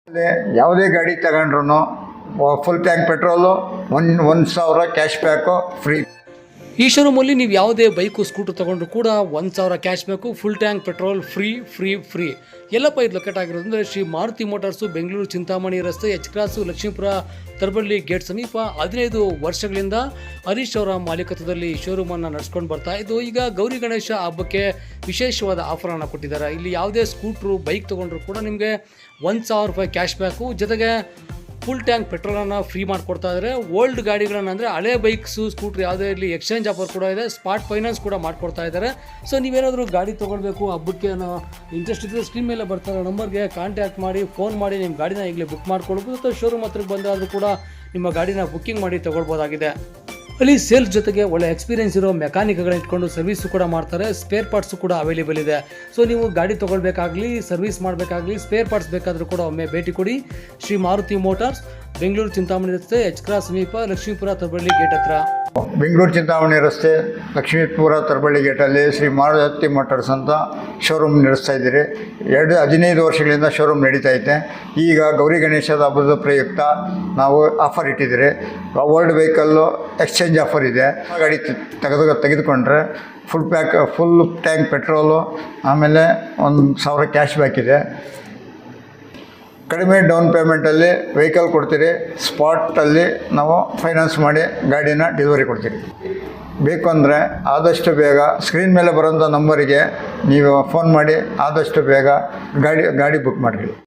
ಯಾವುದೇ ಗಾಡಿ ತಗೊಂಡ್ರು full tank petrol 1,000 cash back free. ಈ ಶೋರೂಮಲ್ಲಿ ನೀವು ಯಾವುದೇ ಬೈಕು ಸ್ಕೂಟರ್ ತೊಗೊಂಡ್ರು ಕೂಡ 1,000 cash back, full tank petrol free. ಎಲ್ಲಪ್ಪ ಇದು ಲೊಕೇಟ್ ಆಗಿರೋದು ಅಂದರೆ ಶ್ರೀ ಮಾರುತಿ ಮೋಟಾರ್ಸು, ಬೆಂಗಳೂರು ಚಿಂತಾಮಣಿ ರಸ್ತೆ, H cross, Lakshmipura Taraballi gate ಸಮೀಪ 15 ವರ್ಷಗಳಿಂದ ಹರೀಶ್ ಅವರ ಮಾಲೀಕತ್ವದಲ್ಲಿ ಶೋರೂಮನ್ನು ನಡೆಸ್ಕೊಂಡು ಬರ್ತಾ ಇದ್ದು, ಈಗ ಗೌರಿ ಗಣೇಶ ಹಬ್ಬಕ್ಕೆ ವಿಶೇಷವಾದ ಆಫರನ್ನು ಕೊಟ್ಟಿದ್ದಾರೆ. ಇಲ್ಲಿ ಯಾವುದೇ ಸ್ಕೂಟ್ರು ಬೈಕ್ ತೊಗೊಂಡ್ರು ಕೂಡ ನಿಮಗೆ 1,000 ರೂಪಾಯಿ ಕ್ಯಾಶ್ ಬ್ಯಾಕು, ಜೊತೆಗೆ ಫುಲ್ ಟ್ಯಾಂಕ್ ಪೆಟ್ರೋಲನ್ನು ಫ್ರೀ ಮಾಡಿಕೊಡ್ತಾ ಇದ್ದಾರೆ. ಓಲ್ಡ್ ಗಾಡಿಗಳನ್ನು ಅಂದರೆ ಹಳೆ ಬೈಕ್ಸು ಸ್ಕೂಟ್ರ್ ಯಾವುದೇ ಇರಲಿ ಎಕ್ಸ್ಚೇಂಜ್ ಆಫರ್ ಕೂಡ ಇದೆ, ಸ್ಪಾಟ್ ಫೈನಾನ್ಸ್ ಕೂಡ ಮಾಡಿಕೊಡ್ತಾ ಇದ್ದಾರೆ. ಸೊ ನೀವೇನಾದರೂ ಗಾಡಿ ತೊಗೊಳ್ಬೇಕು ಹಬ್ಬಕ್ಕೆ ಅನ್ನೋ ಇಂಟ್ರೆಸ್ಟ್ ಇದ್ದರೆ ಸ್ಕ್ರೀನ್ ಮೇಲೆ ಬರ್ತಾರೆ ನಂಬರ್ಗೆ ಕಾಂಟ್ಯಾಕ್ಟ್ ಮಾಡಿ, ಫೋನ್ ಮಾಡಿ ನಿಮ್ಮ ಗಾಡಿನ ಈಗಲೇ ಬುಕ್ ಮಾಡ್ಕೊಳ್ಬೋದು. ಅಥವಾ ಶೋರೂಮ್ ಹತ್ರಕ್ಕೆ ಬಂದಾದರೂ ಕೂಡ ನಿಮ್ಮ ಗಾಡಿನ ಬುಕ್ಕಿಂಗ್ ಮಾಡಿ ತೊಗೊಳ್ಬೋದಾಗಿದೆ. ಅಲ್ಲಿ ಸೇಲ್ಸ್ ಜೊತೆಗೆ ಒಳ್ಳೆ ಎಕ್ಸ್ಪೀರಿಯನ್ಸ್ ಇರೋ ಮೆಕ್ಯಾನಿಕ್ಗಳನ್ನ ಇಟ್ಕೊಂಡು ಸರ್ವಿಸು ಕೂಡ ಮಾಡ್ತಾರೆ. ಸ್ಪೇರ್ ಪಾರ್ಟ್ಸು ಕೂಡ ಅವೈಲೇಬಲ್ ಇದೆ. ಸೊ ನೀವು ಗಾಡಿ ತೊಗೊಳ್ಬೇಕಾಗಲಿ, ಸರ್ವಿಸ್ ಮಾಡಬೇಕಾಗಲಿ, ಸ್ಪೇರ್ ಪಾರ್ಟ್ಸ್ ಬೇಕಾದರೂ ಕೂಡ ಒಮ್ಮೆ ಭೇಟಿ ಕೊಡಿ. ಶ್ರೀ ಮಾರುತಿ ಮೋಟಾರ್ಸ್, ಬೆಂಗಳೂರು ಚಿಂತಾಮಣಿ ರಸ್ತೆ, ಎಚ್ ಕ್ರಾಸ್ ಸಮೀಪ, ಲಕ್ಷ್ಮೀಪುರ ತರಬಳ್ಳಿ ಗೇಟ್ ಹತ್ರ. ಬೆಂಗಳೂರು ಚಿಂತಾಮಣಿ ರಸ್ತೆ, ಲಕ್ಷ್ಮೀಪುರ ತರಬಳ್ಳಿ ಗೇಟಲ್ಲಿ ಶ್ರೀ ಮಾರುತಿ ಮೋಟಾರ್ಸ್ ಅಂತ ಶೋರೂಮ್ ನಡೆಸ್ತಾ ಇದ್ದೀರಿ. 15 ವರ್ಷಗಳಿಂದ ಶೋರೂಮ್ ನಡೀತಾ ಐತೆ. ಈಗ ಗೌರಿ ಗಣೇಶದ ಹಬ್ಬದ ಪ್ರಯುಕ್ತ ನಾವು ಆಫರ್ ಇಟ್ಟಿದ್ದೀರಿ. ಓಲ್ಡ್ ವೆಹಿಕಲ್ಲು ಎಕ್ಸ್ಚೇಂಜ್ ಆಫರ್ ಇದೆ. ಗಾಡಿ ತೆಗೆದುಕೊಂಡ್ರೆ ಫುಲ್ ಟ್ಯಾಂಕ್ ಪೆಟ್ರೋಲು, ಆಮೇಲೆ 1,000 ಕ್ಯಾಶ್ ಬ್ಯಾಕ್ ಇದೆ. ಕಡಿಮೆ ಡೌನ್ ಪೇಮೆಂಟಲ್ಲಿ ವೆಹಿಕಲ್ ಕೊಡ್ತೀರಿ. ಸ್ಪಾಟಲ್ಲಿ ನಾವು ಫೈನಾನ್ಸ್ ಮಾಡಿ ಗಾಡಿನ ಡೆಲಿವರಿ ಕೊಡ್ತೀರಿ. ಬೇಕು ಅಂದರೆ ಆದಷ್ಟು ಬೇಗ ಸ್ಕ್ರೀನ್ ಮೇಲೆ ಬರೋಂಥ ನಂಬರಿಗೆ ನೀವು ಫೋನ್ ಮಾಡಿ ಆದಷ್ಟು ಬೇಗ ಗಾಡಿ ಬುಕ್ ಮಾಡಿರಿ.